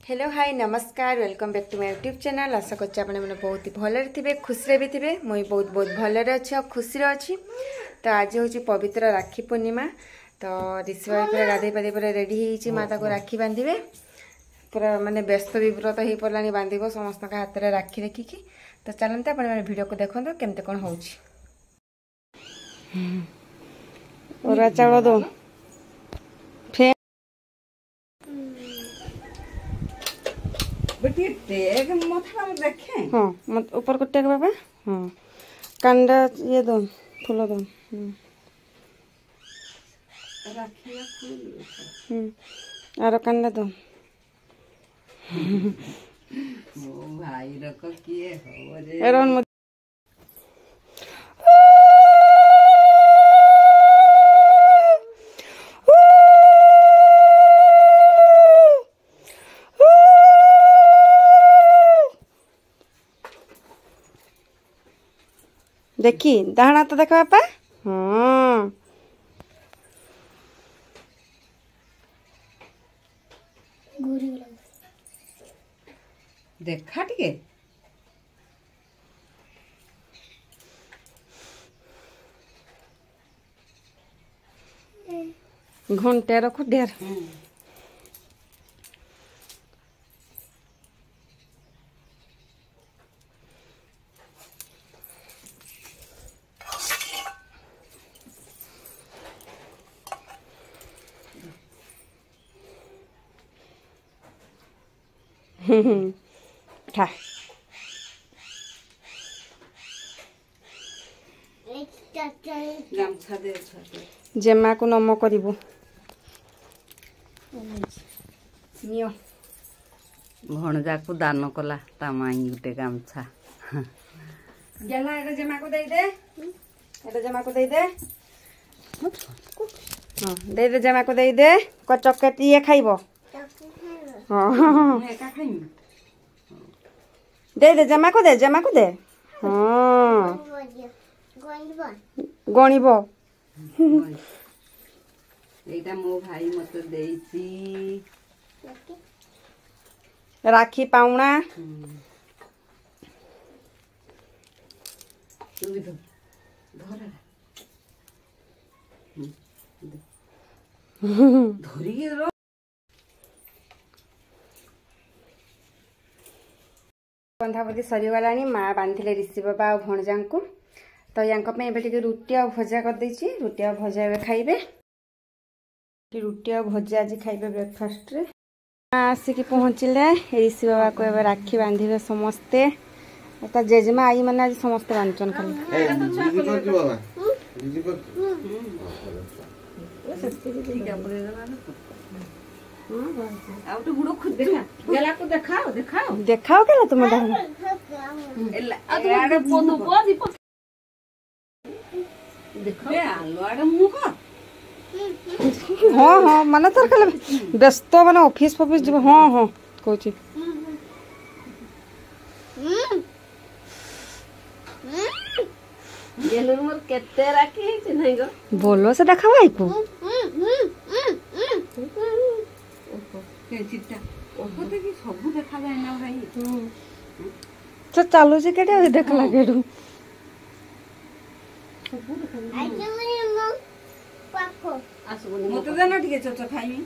Hello hi नमस्कार welcome back to my YouTube channel. आशा करछि आपने मैंने बहुत ही भलरे थे खुशी भी थे मुई बहुत बहुत भलरे अच्छी और खुशी अच्छी। तो आज हूँ पवित्र राखी पूर्णिमा। तो ऋषि भाई पूरा गाधे पाधे पूरा रेडी हो माता को राखी बांधे पूरा माने व्यस्त विव्रत हो पड़ा बांध समस्त हाथ में राखी देखिकी। तो चलते आप वीडियो को देखो केमती कौन हो चाउल दो हाँ मत ऊपर को टेक बाबा। हाँ कांडा ये दो फूल दो आरो कांडा दो भाई रको किए हो रे एरन देखी दाहना तो देख बापा। हाँ देखा टिके घंटे रखो ढेर ठा गामछा दे छटे जेमा को नम करिबो नियो भणजा को दान कला ता माई गुटे गामछा गेला एटा जेमा को दे दे एटा जेमा को दे दे हां दे जेमा को दे दे को चॉकलेट ये खाइबो हां एका खाइमी दे जेमा को दे हां गणिबो एटा मो भाई मते देइची राखी पाउना तुमी तो धरा धरी के रो बंधाबंधी सरीगला माँ बांधे ऋषि बाबा और भणजा को। तो या रुटी आ भजा कर देछि रुटी आ भजा ए खाइबे रुटी आ भजा आज खाइबे ब्रेकफास्ट रे। आसिक पहुँचले ऋषि बाबा को एवं राखी बांधे समस्ते जेजेमा आई मैंने आज समस्ते बांधन देखाओ क्या तुम हाँ हाँ माने तर कल व्यस्त माने ऑफिस फॉफिस जीव हाँ हाँ कहूँ बोलो से देखा भाई को तो चालू से केटे देख लगे मत देना ठीक है खाइमी